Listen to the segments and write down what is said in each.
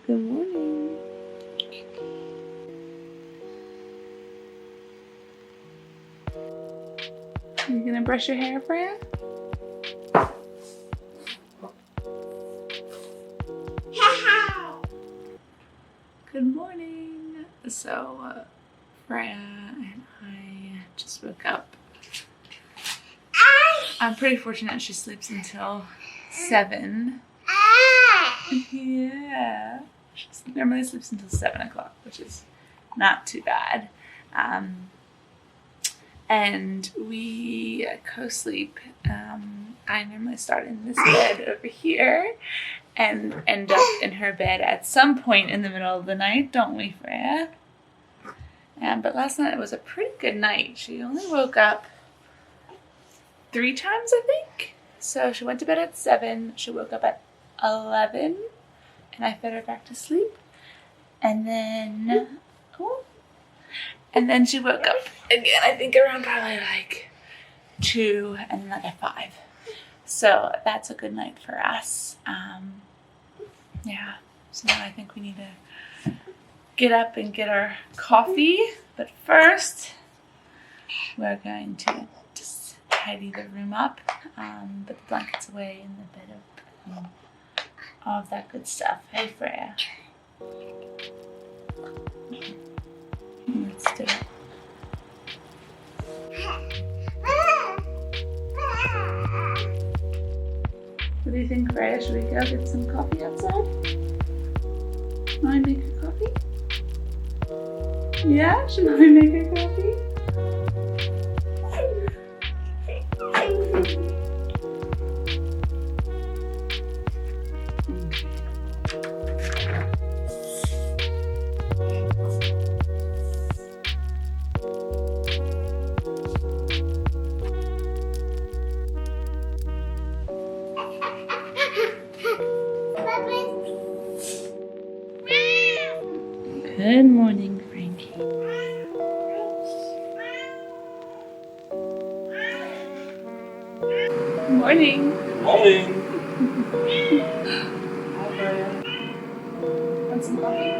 Good morning. You gonna brush your hair, Freya? Good morning. So, Freya and I just woke up. I'm pretty fortunate she sleeps until 7. Yeah. She normally sleeps until 7 o'clock, which is not too bad. And we co-sleep. I normally start in this bed over here and end up in her bed at some point in the middle of the night, don't we, Freya? But last night it was a pretty good night. She only woke up 3 times, I think. So she went to bed at 7. She woke up at 11, and I fed her back to sleep. And then, she woke up again, I think around probably like 2 and then like at 5. So that's a good night for us. Yeah, so now I think we need to get up and get our coffee. But first, we're going to just tidy the room up, put the blankets away in the bed, all of that good stuff. Hey, Freya. Let's do it. What do you think, Freya? Should we go get some coffee outside? Want to make her coffee? Yeah? Should we make her coffee? Good morning, Frankie. Good morning. Good morning. Hi, Freya. Want some coffee?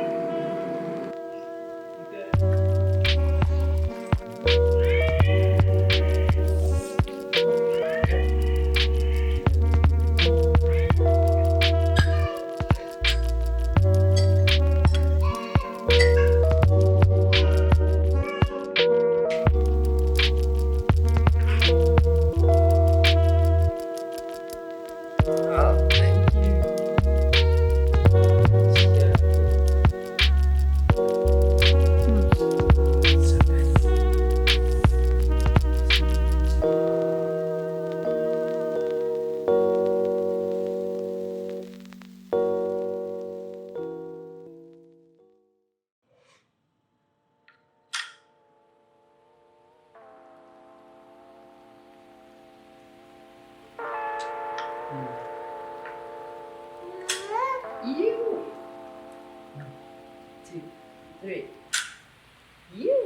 You. 1, 2, 3. You.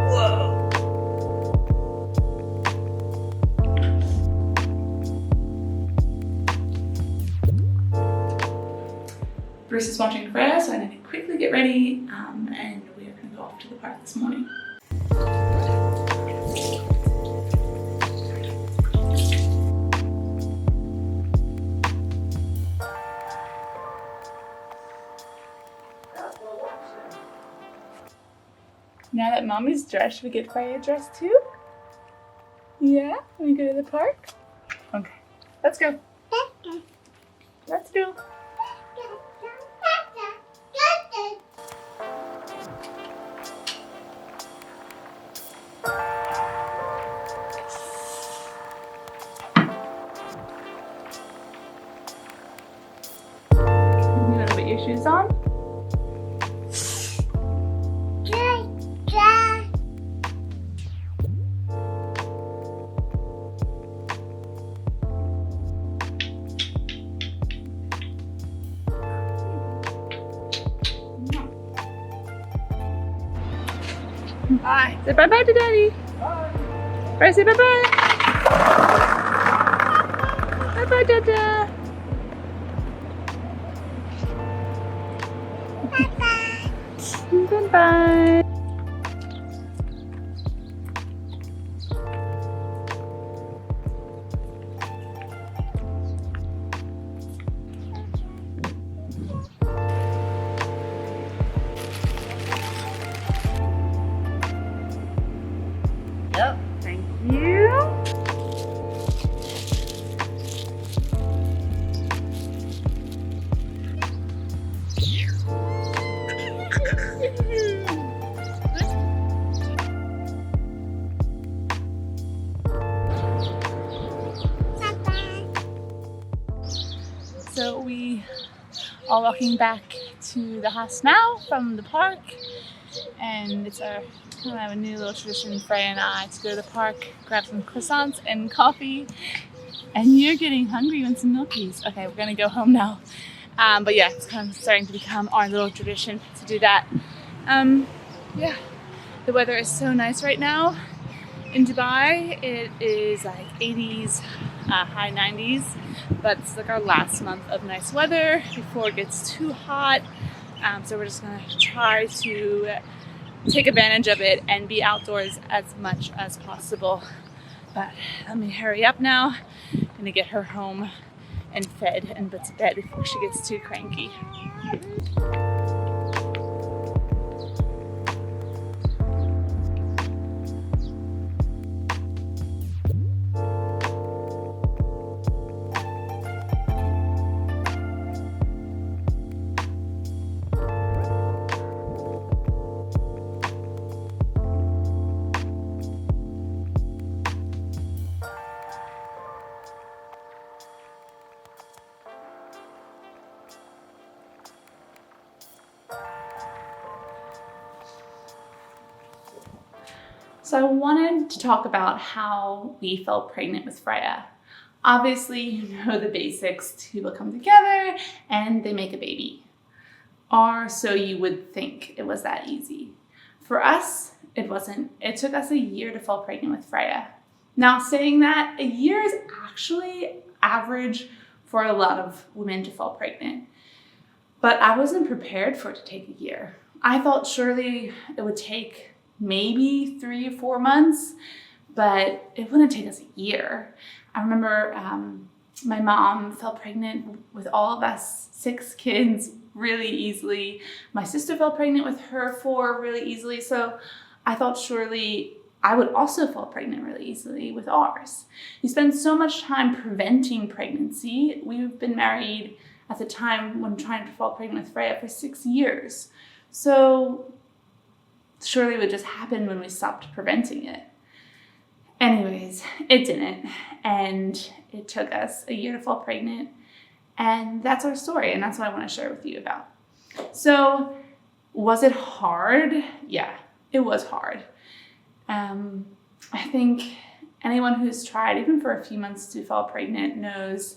Whoa. Bruce is watching Freya, so I need to quickly get ready, and we are going to go off to the park this morning. Now that Mommy's dressed, should we get Freya dressed too? Yeah? Can we go to the park? Okay, let's go. Let's go. You want to put your shoes on? Bye. Say bye-bye to Daddy. Bye. Bye, say bye-bye. Bye-bye, Dada. Bye-bye. Yep. Thank you. So we are walking back to the house now from the park, and it's our kind of a new little tradition, Freya and I, to go to the park, grab some croissants and coffee. And you're getting hungry. You want some milkies. Okay, we're gonna go home now. But yeah, it's kind of starting to become our little tradition to do that. Yeah, the weather is so nice right now in Dubai. It is like 80s, high 90s, but it's like our last month of nice weather before it gets too hot. So we're just gonna try to take advantage of it and be outdoors as much as possible. But let me hurry up now. I'm gonna get her home and fed and put to bed before she gets too cranky. So I wanted to talk about how we fell pregnant with Freya. Obviously, you know the basics. Two people come together and they make a baby. Or so you would think. It was that easy. For us, it wasn't. It took us a year to fall pregnant with Freya. Now, saying that, a year is actually average for a lot of women to fall pregnant. But I wasn't prepared for it to take a year. I thought surely it would take maybe 3 or 4 months, but it wouldn't take us a year. I remember my mom fell pregnant with all of us 6 kids really easily. My sister fell pregnant with her 4 really easily. So I thought surely I would also fall pregnant really easily with ours. You spend so much time preventing pregnancy. We've been married at the time when trying to fall pregnant with Freya for 6 years. So surely it would just happen when we stopped preventing it. Anyways, it didn't. And it took us a year to fall pregnant. And that's our story. And that's what I want to share with you about. So was it hard? Yeah, it was hard. I think anyone who's tried, even for a few months, to fall pregnant knows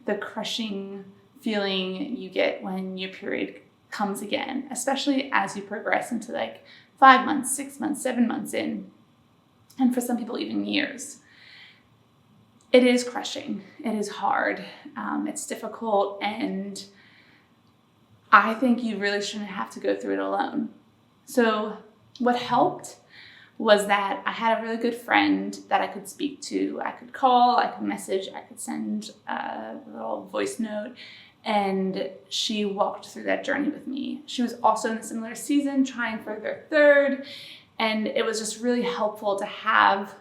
the crushing feeling you get when your period comes again, especially as you progress into like 5 months, 6 months, 7 months in, and for some people even years. It is crushing. It is hard. It's difficult, and I think you really shouldn't have to go through it alone. So what helped was that I had a really good friend that I could speak to. I could call, I could message, I could send a little voice note, and she walked through that journey with me. She was also in a similar season, trying for their 3rd, and it was just really helpful to have,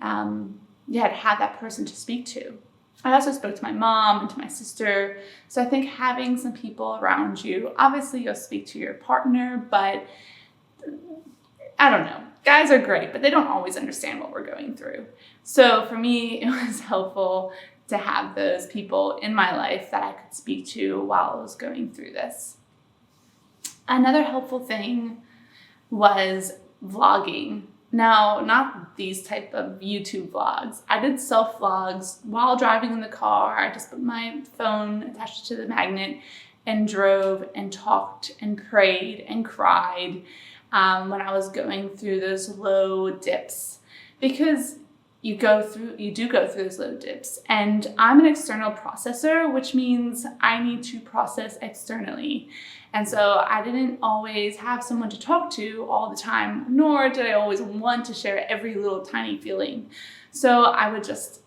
that person to speak to. I also spoke to my mom and to my sister. So I think having some people around you, obviously you'll speak to your partner, but I don't know. Guys are great, but they don't always understand what we're going through. So for me, it was helpful to have those people in my life that I could speak to while I was going through this. Another helpful thing was vlogging. Now, not these type of YouTube vlogs. I did self vlogs while driving in the car. I just put my phone attached to the magnet and drove and talked and prayed and cried when I was going through those low dips. Because you do go through those low dips. And I'm an external processor, which means I need to process externally. And so I didn't always have someone to talk to all the time, nor did I always want to share every little tiny feeling. So I would just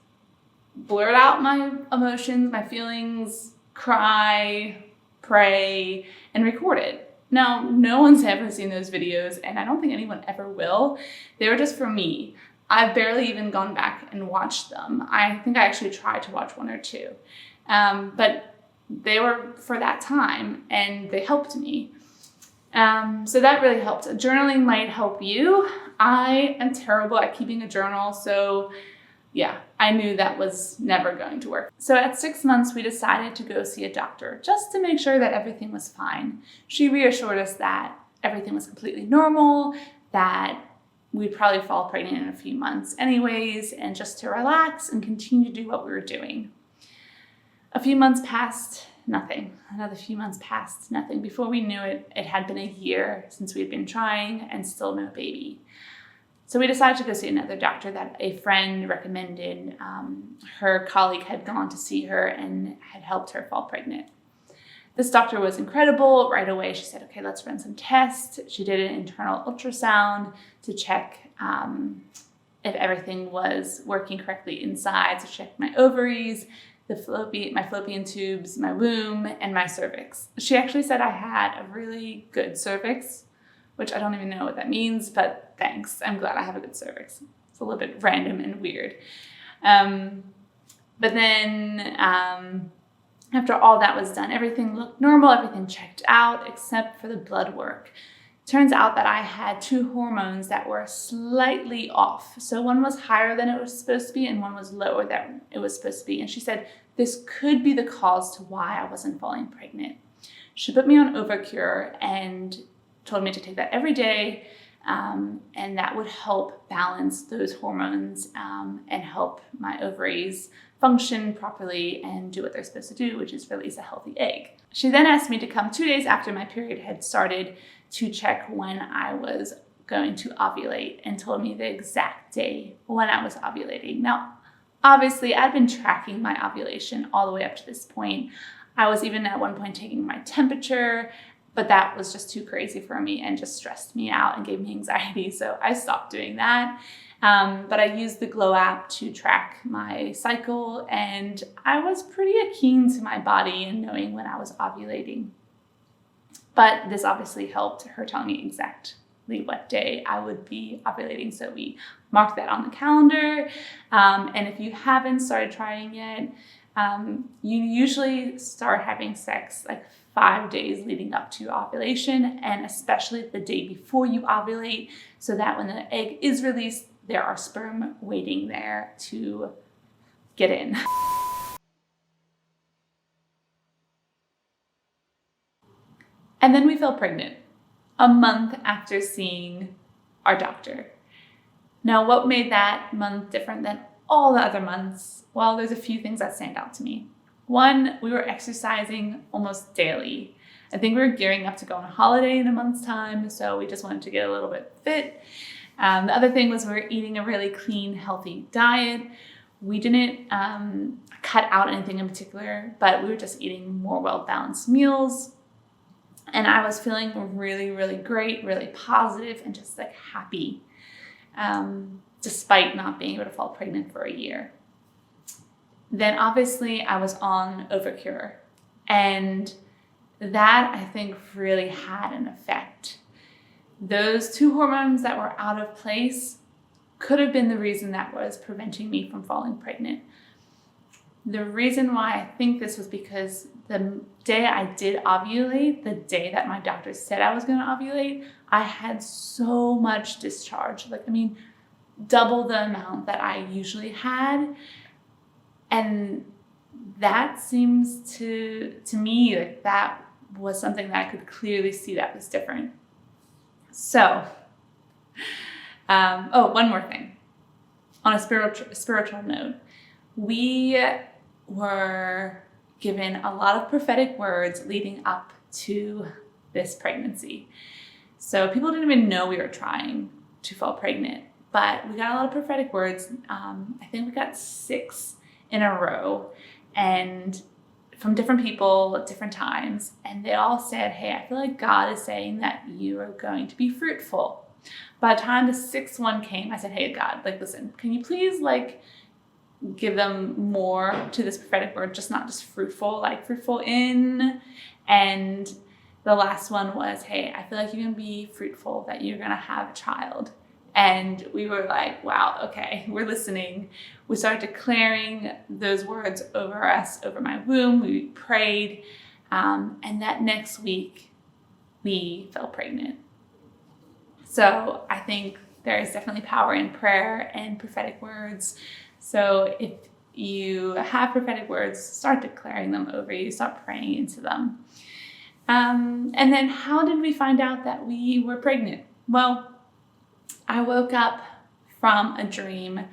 blurt out my emotions, my feelings, cry, pray, and record it. Now, no one's ever seen those videos, and I don't think anyone ever will. They were just for me. I've barely even gone back and watched them. I think I actually tried to watch one or two, but they were for that time and they helped me. So that really helped. Journaling might help you. I am terrible at keeping a journal, so yeah, I knew that was never going to work. So at 6 months, we decided to go see a doctor just to make sure that everything was fine. She reassured us that everything was completely normal, that we'd probably fall pregnant in a few months anyways, and just to relax and continue to do what we were doing. A few months passed, nothing. Another few months passed, nothing. Before we knew it, it had been a year since we'd been trying and still no baby. So we decided to go see another doctor that a friend recommended. Her colleague had gone to see her and had helped her fall pregnant. This doctor was incredible. Right away, she said, okay, let's run some tests. She did an internal ultrasound to check if everything was working correctly inside, to check my ovaries, my fallopian tubes, my womb, and my cervix. She actually said I had a really good cervix, which I don't even know what that means, but thanks. I'm glad I have a good cervix. It's a little bit random and weird. But then after all that was done, everything looked normal, everything checked out except for the blood work. Turns out that I had 2 hormones that were slightly off. So one was higher than it was supposed to be and one was lower than it was supposed to be. And she said this could be the cause to why I wasn't falling pregnant. She put me on Ovacure and told me to take that every day, and that would help balance those hormones and help my ovaries function properly and do what they're supposed to do, which is release a healthy egg. She then asked me to come 2 days after my period had started to check when I was going to ovulate, and told me the exact day when I was ovulating. Now, obviously, I'd been tracking my ovulation all the way up to this point. I was even at one point taking my temperature, but that was just too crazy for me and just stressed me out and gave me anxiety, so I stopped doing that. But I used the Glow app to track my cycle, and I was pretty keen to my body and knowing when I was ovulating. But this obviously helped, her telling me exactly what day I would be ovulating, so we marked that on the calendar. And if you haven't started trying yet, you usually start having sex like 5 days leading up to ovulation, and especially the day before you ovulate, so that when the egg is released, there are sperm waiting there to get in. And then we fell pregnant a month after seeing our doctor. Now, what made that month different than all the other months? Well, there's a few things that stand out to me. One, we were exercising almost daily. I think we were gearing up to go on a holiday in a month's time, so we just wanted to get a little bit fit. The other thing was we were eating a really clean, healthy diet. We didn't cut out anything in particular, but we were just eating more well-balanced meals. And I was feeling really, really great, really positive, and just like happy, despite not being able to fall pregnant for a year. Then obviously I was on Ovacure, and that I think really had an effect. Those 2 hormones that were out of place could have been the reason that was preventing me from falling pregnant. The reason why I think this was because the day I did ovulate, the day that my doctor said I was going to ovulate, I had so much discharge. Double the amount that I usually had. And that seems to me like that was something that I could clearly see that was different. So, one more thing. On a spiritual note, we were given a lot of prophetic words leading up to this pregnancy. So people didn't even know we were trying to fall pregnant. But we got a lot of prophetic words. I think we got 6 in a row, and from different people at different times. And they all said, hey, I feel like God is saying that you are going to be fruitful. By the time the 6th one came, I said, hey, God, like, listen, can you please like give them more to this prophetic word, just not just fruitful, like fruitful in. And the last one was, hey, I feel like you're going to be fruitful, that you're going to have a child. And we were like, wow, okay, we're listening. We started declaring those words over us, over my womb. We prayed. And that next week, we fell pregnant. So I think there is definitely power in prayer and prophetic words. So if you have prophetic words, start declaring them over you, start praying into them. And then how did we find out that we were pregnant? Well, I woke up from a dream. In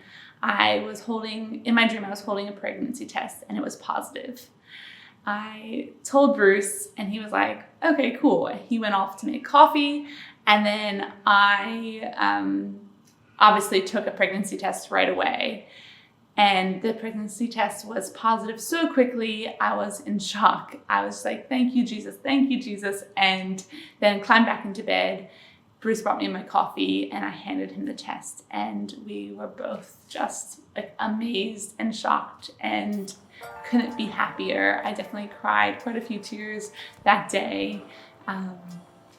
my dream, I was holding a pregnancy test and it was positive. I told Bruce and he was like, okay, cool. He went off to make coffee. And then I obviously took a pregnancy test right away. And the pregnancy test was positive so quickly, I was in shock. I was like, thank you, Jesus, and then climbed back into bed. Bruce brought me my coffee and I handed him the test. And we were both just like amazed and shocked and couldn't be happier. I definitely cried quite a few tears that day.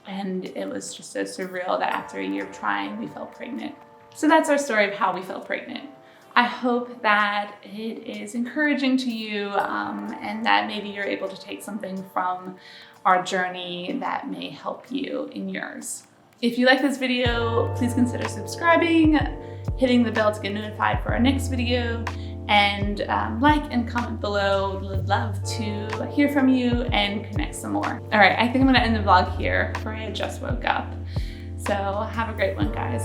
And it was just so surreal that after a year of trying, we fell pregnant. So that's our story of how we fell pregnant. I hope that it is encouraging to you and that maybe you're able to take something from our journey that may help you in yours. If you like this video, please consider subscribing, hitting the bell to get notified for our next video, and like and comment below. Would love to hear from you and connect some more. All right, I think I'm gonna end the vlog here, for I just woke up. So have a great one, guys.